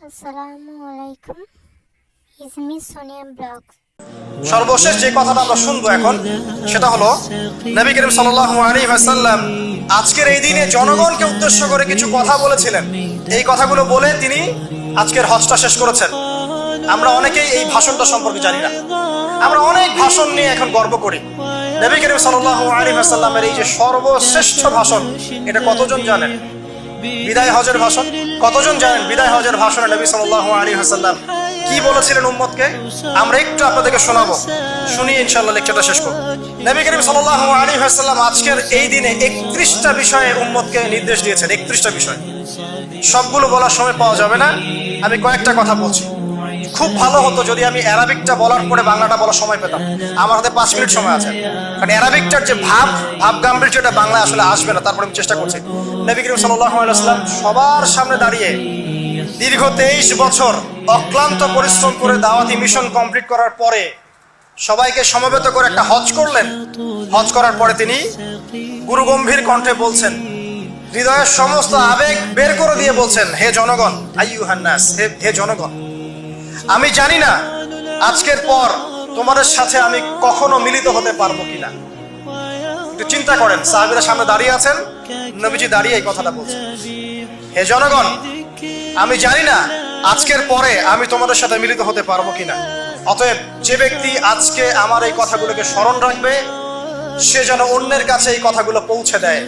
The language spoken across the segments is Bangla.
আসসালামু আলাইকুম, ইজমি সোনিয়া ব্লগ। সর্বশেষ যে কথাটা আমরা শুনবো এখন সেটা হলো নবী করিম সাল্লাল্লাহু আলাইহি ওয়াসাল্লাম আজকের এই দিনে জনগণকে উদ্দেশ্য করে কিছু কথা বলেছিলেন। এই কথাগুলো বলে তিনি আজকের হজটা শেষ করেছেন। আমরা অনেকেই এই ভাষণটা সম্পর্কে জানি না। আমরা অনেক ভাষণ নিয়ে এখন গর্ব করি। নবী করিম সাল্লাল্লাহু আলাইহি ওয়াসাল্লামের এই যে সর্বশ্রেষ্ঠ ভাষণ, এটা কতজন জানেন? বিদায় হজের ভাষণ। কতজন জানেন বিদায় হজের ভাষণে নবী সাল্লাল্লাহু আলাইহি ওয়াসাল্লাম কি বলেছিলেন উম্মতকে? আমরা একটু আপনাদেরকে শোনাবো, শুনিয়ে ইনশাআল্লাহ লেকচারটা শেষ করব। নবী করিম সাল্লাল্লাহু আলাইহি ওয়াসাল্লাম আজকের এই দিনে 31টা বিষয়ে উম্মতকে নির্দেশ দিয়েছেন। 31টা বিষয়, সবগুলো বলার সময় পাওয়া যাবে না। আমি কয়েকটা কথা বলছি। খুব ভালো হতো যদি আমি অ্যারাবিকটা বলার পরে বাংলাটা বলার সময় পেতাম। আমার হাতে 5 মিনিট সময় আছে, কারণ অ্যারাবিকটার যে ভাব গাম্ভীর্যটা বাংলা আসলে আসবে না। তারপরে আমি চেষ্টা করছি। নবী করিম সাল্লাল্লাহু আলাইহি ওয়াসাল্লাম সবার সামনে দাঁড়িয়ে দীর্ঘ 23 বছর অক্লান্ত পরিশ্রম করে দাওয়াতি মিশন কমপ্লিট করার পরে সবাইকে সমবেত করে একটা হজ করলেন। হজ করার পরে তিনি গুরুগম্ভীর কণ্ঠে বলছেন, হৃদয়ের সমস্ত আবেগ বের করে দিয়ে বলছেন, হে জনগণ, আইয়ুহান নাস, হে জনগণ, আমি জানি না আজকের পর তোমাদের সাথে আমি কখনো মিলিত হতে পারবো কিনা। একটু চিন্তা করেন, সাহাবীরা সামনে দাঁড়িয়ে আছেন, নবীজি দাঁড়িয়ে এই কথাটা বলছেন, হে জনগণ, আমি জানি না আজকের পরে আমি তোমাদের সাথে মিলিত হতে পারবো কিনা। অতএব যে ব্যক্তি আজকে আমার এই কথাগুলোকে স্মরণ রাখবে, সে যেন অন্যের কাছে এই কথাগুলো পৌঁছে দেয়।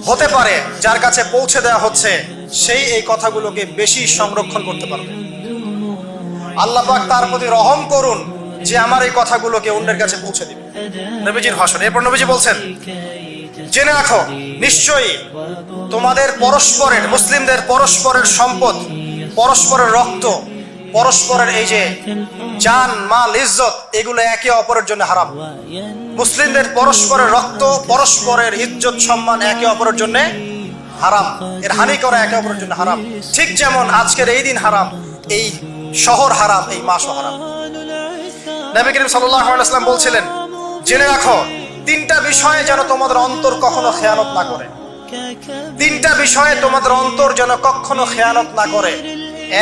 হতে পারে যার কাছে পৌঁছে দেওয়া হচ্ছে সেই এই কথাগুলোকে বেশি সংরক্ষণ করতে পারবে। আল্লাহ পাক তার প্রতি রহম করুন যে আমার এই কথাগুলোকে অন্যের কাছে পৌঁছে দিবে। নবীজির ভাষণ। এরপর নবীজি বলছেন, জেনে রাখো নিশ্চয়ই তোমাদের পরস্পরের, মুসলিমদের পরস্পরের সম্পদ, পরস্পরের রক্ত, পরস্পরের এই যে জান মাল ইজ্জত, এগুলো একে অপরের জন্য হারাম। মুসলিমদের পরস্পরের রক্ত, পরস্পরের ইজ্জত সম্মান একে অপরের জন্য হারাম। এর হানি করা একে অপরের জন্য হারাম। ঠিক যেমন আজকের এই দিন হারাম, এই শহর হারাম, এই মাসও হারাম। নবী করিম সাল্লাল্লাহু আলাইহি ওয়াসাল্লাম বলছিলেন, জেনে রাখো 3টা বিষয়ে যেন তোমাদের অন্তর কখনো খেয়ানত না করে। 3টা বিষয়ে তোমাদের অন্তর যেন কখনো খেয়ানত না করে।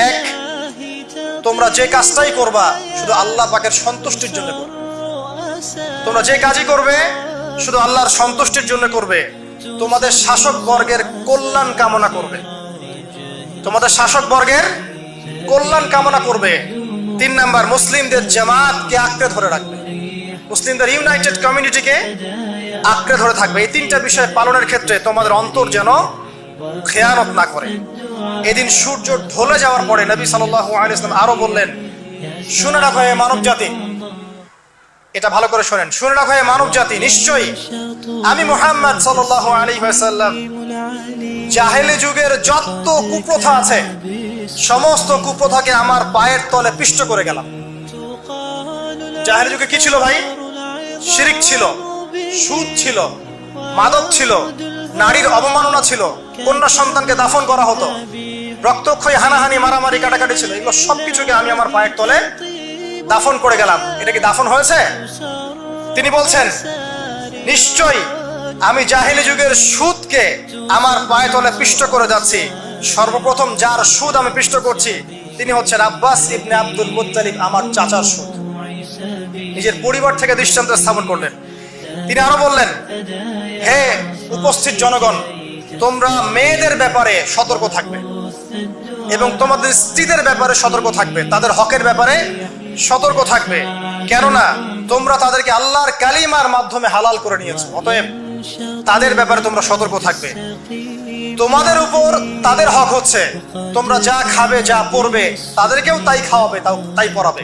1, তোমরা যে কাজটাই করবা শুধু আল্লাহ পাকের সন্তুষ্টির জন্য করবে। তোমরা যে কাজই করবে শুধু আল্লাহর সন্তুষ্টির জন্য করবে। তোমাদের শাসক বর্গের কল্যাণ কামনা করবে। তোমাদের শাসক বর্গের কল্যাণ কামনা করবে। 3 নাম্বার, মুসলিমদের জামাতকে আঁকড়ে ধরে রাখবে। মুসলিমদের ইউনাইটেড কমিউনিটিকে আঁকড়ে ধরে থাকবে। এই 3টা বিষয় পালনের ক্ষেত্রে তোমাদের অন্তর যেন খেয়ানত না করে। এদিন সূর্য ঢলে যাওয়ার পরে নবী সাল্লাল্লাহু আলাইহি ওয়াসাল্লাম আরো বললেন, শুনে রাখো হে মানব জাতি, এটা ভালো করে শোনেন, শুনে রাখো হে মানব জাতি, নিশ্চয়ই আমি মুহাম্মদ সাল্লাল্লাহু আলাইহি ওয়াসাল্লাম জাহেলি যুগের যত কুপ্রথা আছে সমস্ত কুপ্রথাকে আমার পায়ের তলে পিষ্ট করে গেলাম। জাহেলি যুগে কি ছিল ভাই? শিরিক ছিল, সুদ ছিল, মাদক ছিল, নারীর অবমাননা ছিল, কন্যা সন্তানকে দাফন করা হতো, রক্তক্ষয়ী, হানাহানি, মারামারি, কাটাকাটি ছিল। এগুলো সবকিছুকে আমি আমার পায়ের তলে দাফন করে গেলাম। এটা কি দাফন হয়েছে? তিনি বলছেন, নিশ্চয়ই আমি জাহেলি যুগের সুদকে আমার পায়ে তলে পিষ্ট করে যাচ্ছি। সর্বপ্রথম যার সুদ আমি পিষ্ট করছি তিনি হচ্ছেন আব্বাস ইবনে আব্দুল মুত্তালিব, আমার চাচার সুদ। নিজের পরিবার থেকে দৃষ্টান্ত স্থাপন করলেন। তিনি আরো বললেন, হে উপস্থিত জনগণ, তোমরা মেয়েদের ব্যাপারে সতর্ক থাকবে এবং তোমাদের স্ত্রীদের ব্যাপারে সতর্ক থাকবে, তাদের হকের ব্যাপারে সতর্ক থাকবে, কেননা তোমরা তাদেরকে আল্লাহর কালিমার মাধ্যমে হালাল করে নিয়েছো। অতএব তাদের ব্যাপারে তোমরা সতর্ক থাকবে। তোমাদের উপর তাদের হক হচ্ছে তোমরা যা খাবে, যা পরবে, তাদেরকেও তাই খাওয়াবে, তাই পরাবে।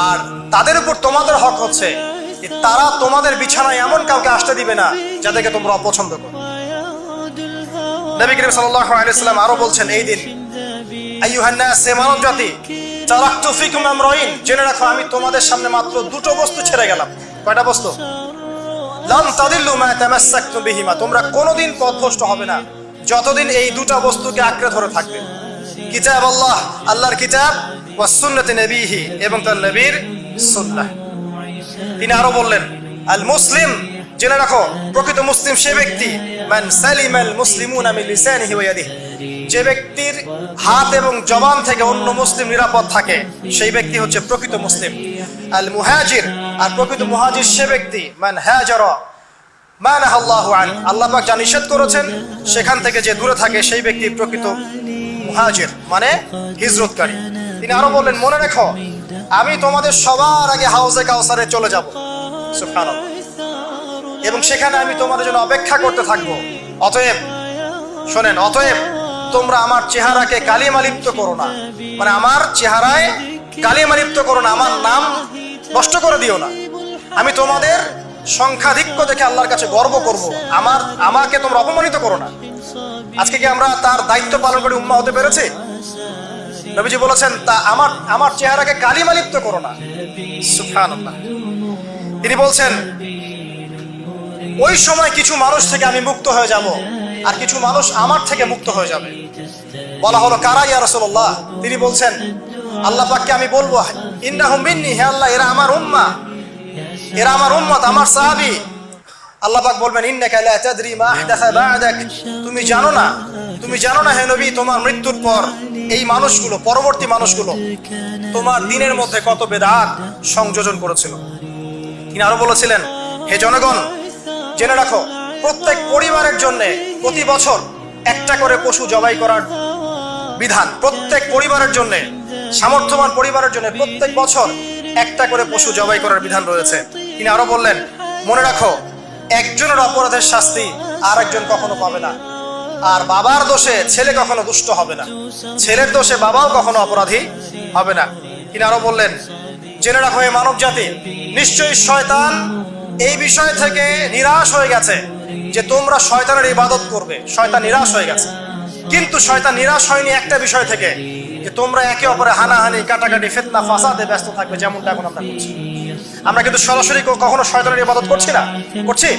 আর তাদের উপর তোমাদের হক হচ্ছে তারা তোমাদের বিছানায় এমন কাউকে আসতে দিবে না যাদেরকে তোমরা অপছন্দ করো। নবী করিম সাল্লাল্লাহু আলাইহি ওয়াসাল্লাম আরো বলছেন, এই দিন, আইয়ুহান নাস, হে মানব জাতি, তারাকতু ফিকুম আমরাইন, জেনে রাখো আমি তোমাদের সামনে মাত্র 2টো বস্তু ছেড়ে গেলাম। কয়টা বস্তু? লান তাদিল্লু মা তামাসসাকতুম বিহিমা, তোমরা কোনোদিন পথভ্রষ্ট হবে না যতদিন এই 2টা বস্তুকে আঁকড়ে ধরে থাকবে। কিতাব আল্লাহ, আল্লাহর কিতাব, ওয়া সুন্নতি নবীহি, এবং তার নবীর সুন্নাহ। তিনি আরো বললেন, আল মুসলিম, জেনে রাখো প্রকৃত মুসলিম সে ব্যক্তি, মান সালিমাল মুসলিমুনা মিন লিসানিহি ওয়া ইয়াদিহি, যে ব্যক্তির হাত এবং জবান থেকে অন্য মুসলিম নিরাপদ থাকে সেই ব্যক্তি হচ্ছে প্রকৃত মুসলিম। আল মুহাজির, আর প্রকৃত মুহাজির সে ব্যক্তি মান হাজারা মা নাহাল্লাহু আন, আল্লাহ পাক যা নিষেধ করেছেন সেখান থেকে যে দূরে থাকে সেই ব্যক্তি প্রকৃত মুহাজির, মানে হিজরতকারী। তিনি আরো বললেন, মনে রেখো আমি তোমাদের সবার আগে হাউজে কাউসারে চলে যাব, সুবহানাল্লাহ, এবং সেখানে আমি তোমাদের জন্য অপেক্ষা করতে থাকবো। অতএব শোনেন, অতএব তোমরা আমার চেহারাকে কালিমা লিপ্ত করো না, মানে আমার চেহারায় কালিমা লিপ্ত করো না, আমার নাম নষ্ট করে দিও না। আমি তোমাদের সংখ্যাধিক্য দেখে আল্লাহর কাছে গর্ব করব, আমাকে তোমরা অপমানিত করো না। আজকে কি আমরা তার দায়িত্ব পালন করে উম্মাহ হতে পেরেছি? নবীজি বলেছেন, তা আমার চেহারাকে কালিমা লিপ্ত করো না, সুবহানাল্লাহ। তিনি বলছেন, ওই সময় কিছু মানুষ থেকে আমি মুক্ত হয়ে যাব, আর কিছু মানুষ আমার থেকে মুক্ত হয়ে যাবে। বলা হলো, কারা ইয়া রাসূলুল্লাহ? তিনি বলছেন, আল্লাহ পাককে আমি বলবো, ইন্নাহুম মিন্নি, হে আল্লাহ এরা আমার উম্মাহ, এরা আমার উম্মত, আমার সাহাবী। আল্লাহ পাক বলবেন, ইন্নাকা লা তাদরি মা আহদাসা বা'দাক, তুমি জানো না হে নবী, তোমার মৃত্যুর পর এই মানুষগুলো, পরবর্তী মানুষগুলো তোমার দিনের মধ্যে কত বেদাত সংযোজন করেছিল। তিনি আরো বলেছিলেন, হে জনগণ জেনে রাখো, প্রত্যেক পরিবারের জন্য প্রতি বছর একটা করে পশু জবাই করার বিধান, প্রত্যেক পরিবারের জন্য, সামর্থ্যবান পরিবারের জন্য প্রত্যেক বছর একটা করে পশু জবাই করার বিধান রয়েছে। তিনি আরো বললেন, মনে রাখো একজনের অপরাধের শাস্তি আর একজন কখনো পাবে না, আর বাবার দোষে ছেলে কখনো দুষ্ট হবে না, ছেলের দোষে বাবাও কখনো অপরাধী হবে না। তিনি আরো বললেন, জেনে রাখো হে মানব জাতি, নিশ্চয়ই শয়তান এই বিষয় থেকে নিরাশ হয়ে গেছে যে তোমরা শয়তানের ইবাদত করবে। শয়তান নিরাশ হয়ে গেছে, কিন্তু শয়তান নিরাশ হয়নি একটা বিষয় থেকে, যে তোমরা একে অপরে হানাহানি, কাটাকাটি, ফিতনা, ফাসাদে ব্যস্ত থাকবে, যেমনটা এখন আমরা করছি। আমরা কিন্তু সরাসরি কখনো শয়তানের ইবাদত করছি না, করছি?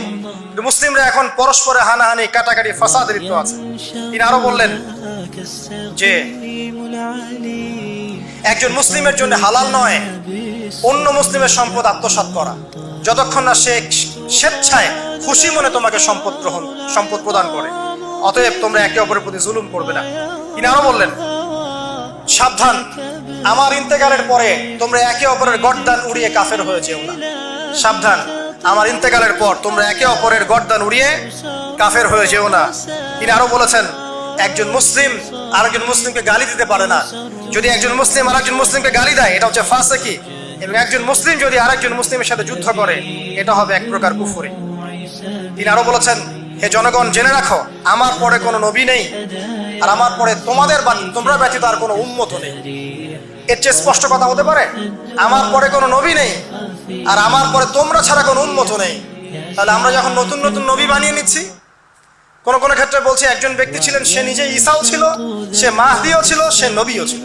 মুসলিমরা এখন পরস্পরে হানাহানি, কাটাকাটি, ফাসাদে লিপ্ত আছে। তিনি আরো বললেন যে একজন মুসলিমের জন্য হালাল নয় অন্য মুসলিমের সম্পদ আত্মসাৎ করা, যতক্ষণ না সে স্বেচ্ছায় খুশি মনে তোমাকে সম্পদ প্রদান করে। অতএব তোমরা একে অপরের প্রতি জুলুম করবে না। তিনি আরো বললেন, সাবধান, আমার ইন্তেকালের পরে তোমরা একে অপরের গর্দান উড়িয়ে কাফের হয়ে যেও না। সাবধান, আমার ইন্তেকালের পর তোমরা একে অপরের গর্দান উড়িয়ে কাফের হয়ে যেও না। তিনি আরো বলেছেন, একজন মুসলিম আরেকজন মুসলিমকে গালি দিতে পারে না। যদি একজন মুসলিম আরেকজন মুসলিমকে গালি দেয়, এটা হচ্ছে ফাসিকি, এবং একজন মুসলিম যদি আরেকজন মুসলিমের সাথে যুদ্ধ করে, এটা হবে এক প্রকার কুফরি। তিনি আরো বলেছেন, হে জনগণ জেনে রাখো, আমার পরে কোনো নবী নেই, আর আমার পরে তোমরা ব্যতীত আর কোনো উম্মত নেই। এর চেয়ে স্পষ্ট কথা হতে পারে? আমার পরে কোনো নবী নেই, আর আমার পরে তোমরা ছাড়া কোনো উম্মত নেই। তাহলে আমরা যখন নতুন নতুন নবী বানিয়ে নিচ্ছি, কোন কোন ক্ষেত্রে বলছি একজন ব্যক্তি ছিলেন, সে নিজে ঈসাও ছিল, সে মাহদিও ছিল, সে নবীও ছিল।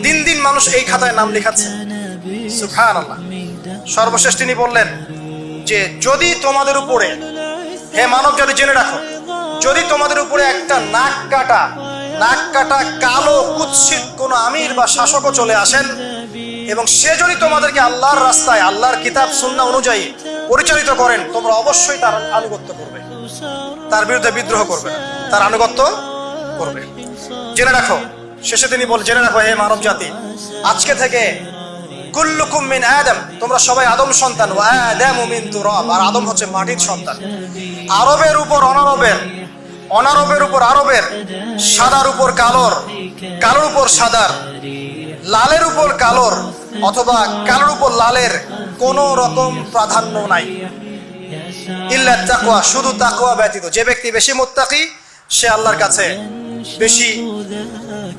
দিন দিন মানুষ এই খাতায় নাম লেখাচ্ছে, সুবহানাল্লাহ। সর্বশেষ তিনি বললেন যে, যদি তোমাদের উপরে, হে মানব জাতি জেনে রাখো, যদি তোমাদের উপরে একটা নাক কাটা কালো কুৎসিত কোন আমির বা শাসকও চলে আসেন, এবং সে যদি তোমাদেরকে আল্লাহর রাস্তায়, আল্লাহর কিতাব সুন্নাহ অনুযায়ী পরিচালিত করেন, তোমরা অবশ্যই তার আনুগত্য করবে, তার বিরুদ্ধে বিদ্রোহ করবে না, তার আনুগত্য করবে। জেনে রাখো, শেষে তিনি জেনে রাখো হে মানব জাতি, আজকে থেকে কুল্লুকুম মিন আদম, তোমরা সবাই আদম সন্তান, ওয়া আদামু মিন তুরাব, আর আদম হচ্ছে মাটির সন্তান। আরবের উপর অনারবের, অনারবের উপর আরবের, সাদার উপর কালোর, কালোর উপর সাদার, লালের উপর কালোর, অথবা কালোর উপর লালের কোন রকম প্রাধান্য নাই। ইল্লা তাকওয়া, শুধু তাকওয়া ব্যতীত। যে ব্যক্তি বেশি মুত্তাকি, সে আল্লাহর কাছে বেশি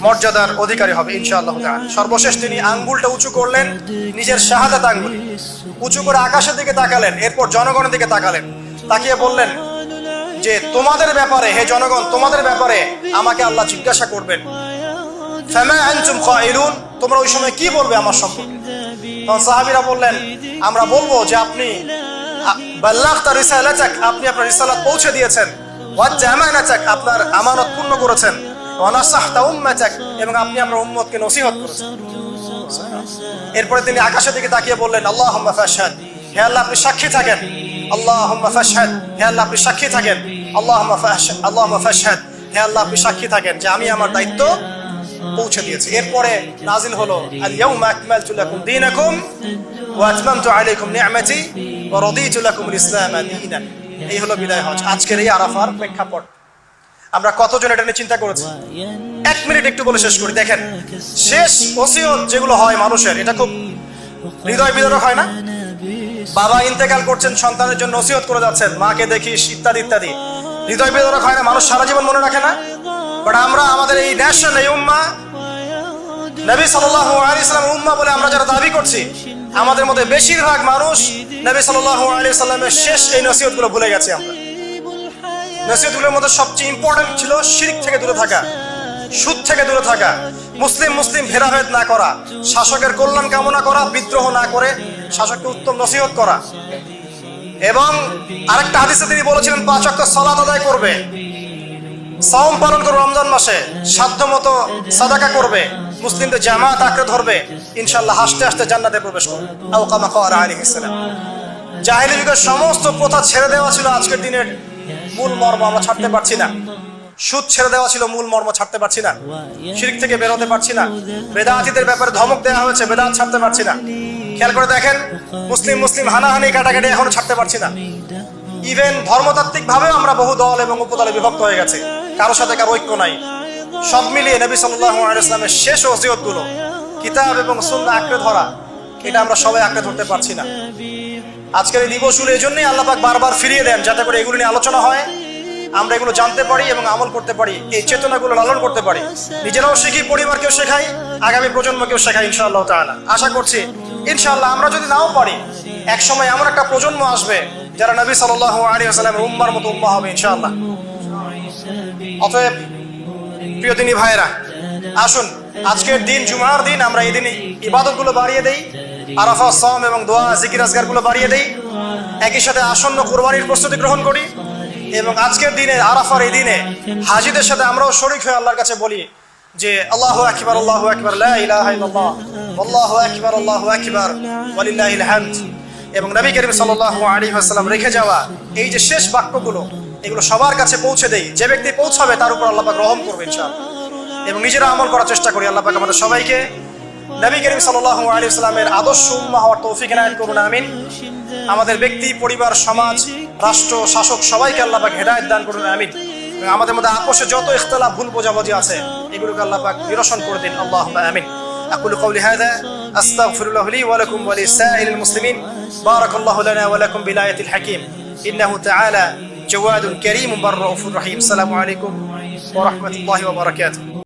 মর্যাদার অধিকারী হবে ইনশাআল্লাহ তাআলা। সর্বশেষ তিনি আঙ্গুলটা উঁচু করলেন, নিজের শাহাদাত আঙ্গুল উঁচু করে আকাশের দিকে তাকালেন, এরপর জনগণের দিকে তাকালেন, তাকিয়ে বললেন যে, তোমাদের ব্যাপারে, হে জনগণ, তোমাদের ব্যাপারে আমাকে আল্লাহ জিজ্ঞাসা করবেন। ফামা আনতুম কাইলুন, তোমরা ওই সময় কি বলবে আমার সম্পর্কে? তখন সাহাবীরা বললেন, আমরা বলবো যে আপনি বাল্লাগতা রিসালাতাক, আপনি আপনার রিসালাত পৌঁছে দিয়েছেন, ওয়া জামানাতাক, আপনার আমানত পূর্ণ করেছেন, ওয়া নাসাহতা উম্মাতাক, এবং আপনি আপনার উম্মতকে নসিহত করেছেন। এরপরে তিনি আকাশের দিকে তাকিয়ে বললেন, আল্লাহুম্মা ফাশহাদ, হে আল্লাহ আপনি সাক্ষী থাকেন। আল্লাহুম্মা ফাশহাদ, হে আল্লাহ আপনি সাক্ষী থাকেন। আল্লাহুম্মা ফাশহাদ, হে আল্লাহ আপনি সাক্ষী থাকেন যে আমি আমার দায়িত্ব পৌঁছে দিয়েছি। এরপরে নাজিল হলো আল ইয়াউমা আকমালতু লাকুম দীনাকুম ওয়া আতমামতু আলাইকুম নি'মাতি ওয়া রাদিতু লাকুমুল ইসলাম দীনান। এই হলো বিদায় হজ, আজকের এই আরাফার প্রেক্ষাপট। আমরা কতজন এটা নিয়ে চিন্তা করেছি? 1 মিনিট একটু বলে শেষ করি। দেখেন, শেষ ওসিয়ত যেগুলো হয় মানুষের, এটা খুব হৃদয় বিদারক হয় না? বাবা ইন্তেকাল করছেন, সন্তানের জন্য ওসিয়ত করে যাচ্ছেন, মাকে দেখিস ইত্যাদি ইত্যাদি, হৃদয় বিদারক হয় না? মানুষ সারা জীবন মনে রাখে না? বাট আমরা আমাদের এই ন্যাশন, এই উম্মাহ, নবী সাল্লাল্লাহু আলাইহি সাল্লামের উম্মাহ বলে আমরা যারা দাবি করছি, আমাদের মধ্যে বেশিরভাগ মানুষ নবী সাল্লাল্লাহু আলাইহি সাল্লামের শেষ এই নসিহতগুলো ভুলে গেছি আমরা। নসিহতগুলোর মধ্যে সবচেয়ে ইম্পর্টেন্ট ছিল শিরক থেকে দূরে থাকা, সুদ থেকে দূরে থাকা, মুসলিম ভেদাভেদ না করা, শাসকের কল্যাণ কামনা করা, বিদ্রোহ না করে শাসককে উত্তম নসিহত করা। এবং আরেকটা হাদিসে তিনি বলেছিলেন 5 ওয়াক্ত সালাত আদায় করবে, সাওম পালন করবে, রমজান মাসে সাধ্যমতো সাদাকা করবে, মুসলিমদের জামাত আঁকড়ে ধরবে, ইনশাআল্লাহ হাসতে হাসতে জান্নাতে প্রবেশ করবে। আও কামা ক্বালা আলাইহিস সালাম। জাহেলি যুগের সমস্ত প্রথা ছেড়ে দেওয়া ছিল আজকের দিনের মূল মর্ম আমরা ছাড়তে পারছি না। সুদ ছেড়ে দেওয়া ছিল মূল মর্ম, ছাড়তে পারছি না। শিরক থেকে বের হতে পারছি না। বেদাতীদের ব্যাপারে ধমক দেওয়া হয়েছে, বেদাত ছাড়তে পারছি না। খেয়াল করে দেখেন, মুসলিম হানাহানি কাটাকাটি এখনো ছাড়তে পারছি না। ইভেন ধর্মতাত্ত্বিক ভাবেও আমরা বহু দল এবং উপদলে বিভক্ত হয়ে গেছে, কারোর সাথে কারো ঐক্য নাই। সব মিলিয়ে নবী সাল্লাল্লাহু আলাইহি ওয়াসাল্লামের শেষ ওসিয়তগুলো, কিতাব এবং সুন্নাহ আঁকড়ে ধরা, এটা আমরা সবাই আঁকড়ে ধরতে পারছি না। আজকের এই দিবসগুলো এই জন্যই আল্লাহ পাক বারবার ফিরিয়ে দেন, যাতে করে এগুলো নিয়ে আলোচনা হয়, আমরা এগুলো জানতে পারি এবং আমল করতে পারি, এই চেতনাগুলো লালন করতে পারি, নিজেরাও শিখি, পরিবারকেও শেখাই, আগামী প্রজন্মকেও শেখাই ইনশাআল্লাহ তাআলা। আশা করছি ইনশাআল্লাহ আমরা যদি নাও পারি, এক সময় এমন একটা প্রজন্ম আসবে যারা নবী সাল্লাল্লাহু আলাইহি ওয়াসাল্লামের উম্মার মতো উম্মাহ হবে ইনশাআল্লাহ। অতএব প্রিয় দিনী ভাইয়েরা, আসুন আজকের দিন, জুমার দিন, আমরা এই দিনে ইবাদতগুলো বাড়িয়ে দেই, আরাফা, সাওম এবং দোয়া, জিকির আজকারগুলো বাড়িয়ে দেই, একই সাথে আসন্ন কুরবানির প্রস্তুতি গ্রহণ করি। এবং আজকের দিনে, আরাফার এই দিনে হাজীদের সাথে আমরাও শরীক হয়ে আল্লাহর কাছে বলি যে আল্লাহু আকবার, আল্লাহু আকবার, লা ইলাহা ইল্লাল্লাহ, আল্লাহু আকবার, আল্লাহু আকবার, ওয়ালিল্লাহিল হামদ। এবং নবী করিম সাল্লাল্লাহু আলাইহি ওয়াসাল্লাম রেখে যাওয়া এই যে শেষ বাক্যগুলো, এগুলো সবার কাছে পৌঁছে দেই। যে ব্যক্তি পৌঁছাবে তার উপর আল্লাহ পাক রহম করবে ইনশাআল্লাহ। এবং নিজেরা আমল করার চেষ্টা করি। আল্লাহ পাক আমাদের সবাইকে নবী করিম সাল্লাল্লাহু আলাইহি ওয়াসাল্লামের আদর্শ উম্মাহ হওয়ার তৌফিক এনায়েত করুন, আমিন। আমাদের ব্যক্তি, পরিবার, সমাজ, রাষ্ট্র, শাসক সবাইকে আল্লাহ পাক হেদায়েত দান করুন, আমিন। এবং আমাদের মধ্যে আপোষে যত ইখতিলাফ, ভুল বোঝাবুঝি আছে, এগুলোকে আল্লাহ পাক নিরসন করে দিন, আল্লাহুম্মা আমিন। أقول قولي هذا أستغفر الله لي ولكم ولسائر المسلمين. بارك الله لنا ولكم بالآية الحكيم إنه تعالى جواد كريم بر رؤوف رحيم. السلام عليكم ورحمة الله وبركاته.